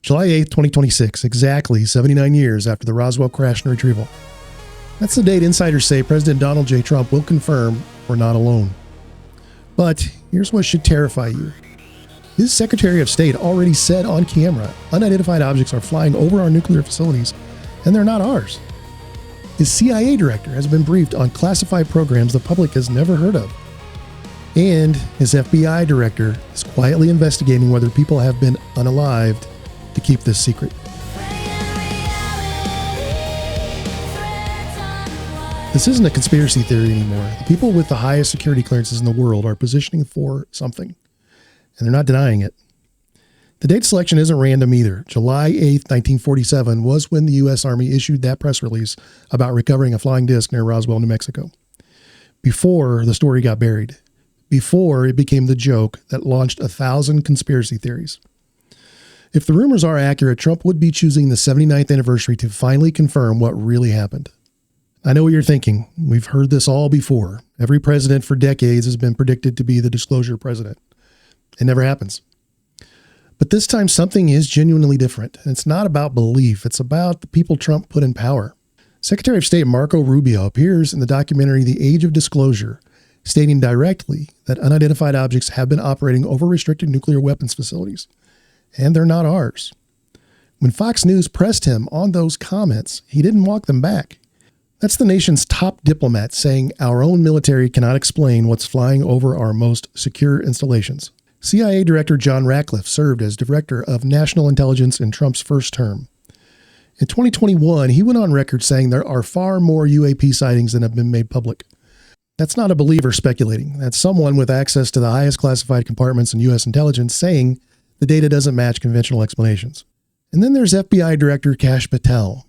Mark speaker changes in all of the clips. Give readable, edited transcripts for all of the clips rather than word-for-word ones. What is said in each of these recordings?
Speaker 1: July 8th, 2026, exactly 79 years after the Roswell crash and retrieval. That's the date insiders say President Donald J. Trump will confirm we're not alone. But here's what should terrify you. His Secretary of State already said on camera, unidentified objects are flying over our nuclear facilities, and they're not ours. His CIA director has been briefed on classified programs the public has never heard of. And his FBI director is quietly investigating whether people have been unalived to keep this secret. This isn't a conspiracy theory anymore. The people with the highest security clearances in the world are positioning for something, and they're not denying it. The date selection isn't random either. July 8th, 1947 was when the U.S. Army issued that press release about recovering a flying disc near Roswell, New Mexico. Before the story got buried. Before it became the joke that launched 1,000 conspiracy theories. If the rumors are accurate, Trump would be choosing the 79th anniversary to finally confirm what really happened. I know what you're thinking. We've heard this all before. Every president for decades has been predicted to be the disclosure president. It never happens. But this time something is genuinely different. And it's not about belief. It's about the people Trump put in power. Secretary of State Marco Rubio appears in the documentary The Age of Disclosure, stating directly that unidentified objects have been operating over restricted nuclear weapons facilities. And they're not ours. When Fox News pressed him on those comments, he didn't walk them back. That's the nation's top diplomat saying our own military cannot explain what's flying over our most secure installations. CIA Director John Ratcliffe served as Director of National Intelligence in Trump's first term. In 2021, he went on record saying there are far more UAP sightings than have been made public. That's not a believer speculating. That's someone with access to the highest classified compartments in U.S. intelligence saying the data doesn't match conventional explanations. And then there's FBI Director Kash Patel.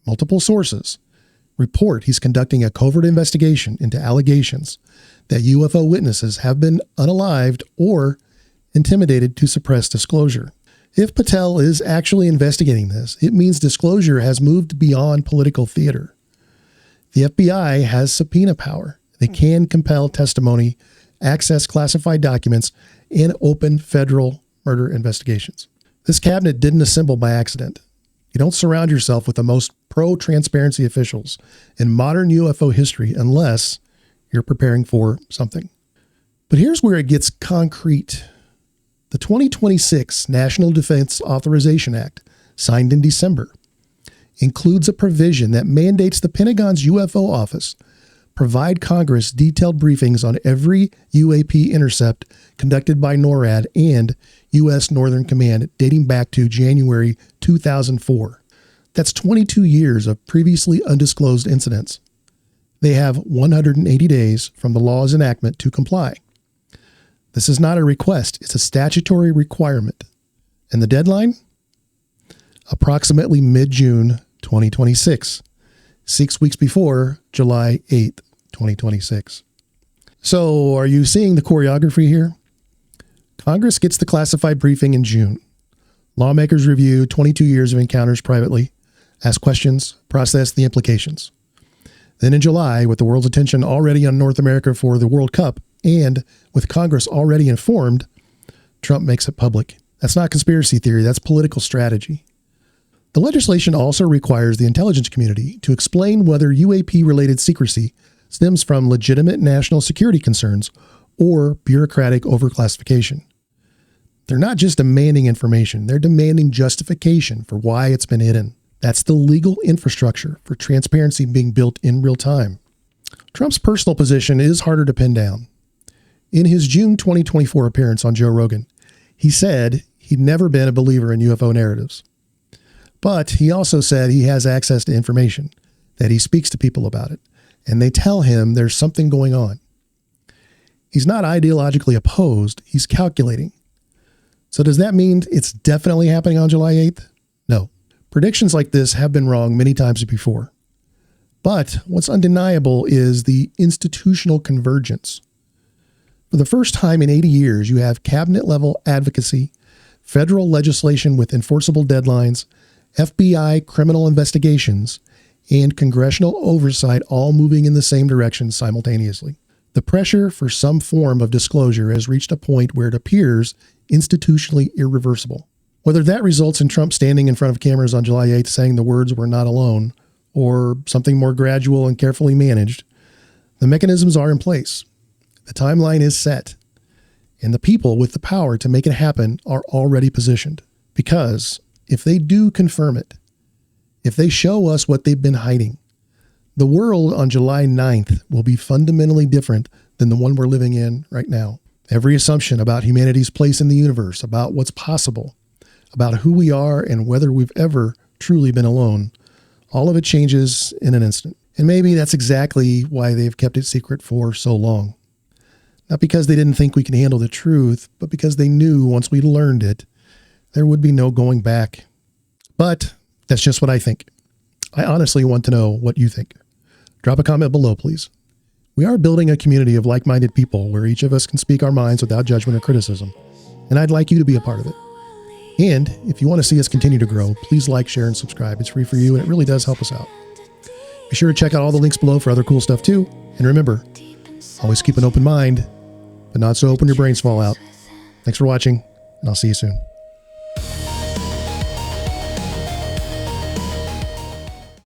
Speaker 1: Multiple sources report he's conducting a covert investigation into allegations that UFO witnesses have been unalived or intimidated to suppress disclosure. If Patel is actually investigating this, it means disclosure has moved beyond political theater. The FBI has subpoena power. They can compel testimony, access classified documents, and open federal murder investigations. This cabinet didn't assemble by accident. You don't surround yourself with the most pro-transparency officials in modern UFO history unless you're preparing for something. But here's where it gets concrete. The 2026 National Defense Authorization Act, signed in December, includes a provision that mandates the Pentagon's UFO office provide Congress detailed briefings on every UAP intercept conducted by NORAD and U.S. Northern Command dating back to January 2004. That's 22 years of previously undisclosed incidents. They have 180 days from the law's enactment to comply. This is not a request, it's a statutory requirement. And the deadline? Approximately mid-June 2026, 6 weeks before July 8th, 2026. So are you seeing the choreography here? Congress gets the classified briefing in June. Lawmakers review 22 years of encounters privately, ask questions, process the implications. Then in July, with the world's attention already on North America for the World Cup, and with Congress already informed, Trump makes it public. That's not conspiracy theory, that's political strategy. The legislation also requires the intelligence community to explain whether UAP-related secrecy stems from legitimate national security concerns or bureaucratic overclassification. They're not just demanding information, they're demanding justification for why it's been hidden. That's the legal infrastructure for transparency being built in real time. Trump's personal position is harder to pin down. In his June 2024 appearance on Joe Rogan, he said he'd never been a believer in UFO narratives. But he also said he has access to information, that he speaks to people about it, and they tell him there's something going on. He's not ideologically opposed, he's calculating. So does that mean it's definitely happening on July 8th? No. Predictions like this have been wrong many times before. But what's undeniable is the institutional convergence. For the first time in 80 years, you have cabinet-level advocacy, federal legislation with enforceable deadlines, FBI criminal investigations, and congressional oversight all moving in the same direction simultaneously. The pressure for some form of disclosure has reached a point where it appears institutionally irreversible. Whether that results in Trump standing in front of cameras on July 8th saying the words "we're not alone," or something more gradual and carefully managed, the mechanisms are in place. The timeline is set. And the people with the power to make it happen are already positioned. Because if they do confirm it, if they show us what they've been hiding, the world on July 9th will be fundamentally different than the one we're living in right now. Every assumption about humanity's place in the universe, about what's possible, about who we are and whether we've ever truly been alone, all of it changes in an instant. And maybe that's exactly why they've kept it secret for so long. Not because they didn't think we could handle the truth, but because they knew once we learned it, there would be no going back. But that's just what I think. I honestly want to know what you think. Drop a comment below, please. We are building a community of like-minded people where each of us can speak our minds without judgment or criticism. And I'd like you to be a part of it. And if you want to see us continue to grow, please like, share, and subscribe. It's free for you, and it really does help us out. Be sure to check out all the links below for other cool stuff too. And remember, always keep an open mind, but not so open your brains fall out. Thanks for watching, and I'll see you soon.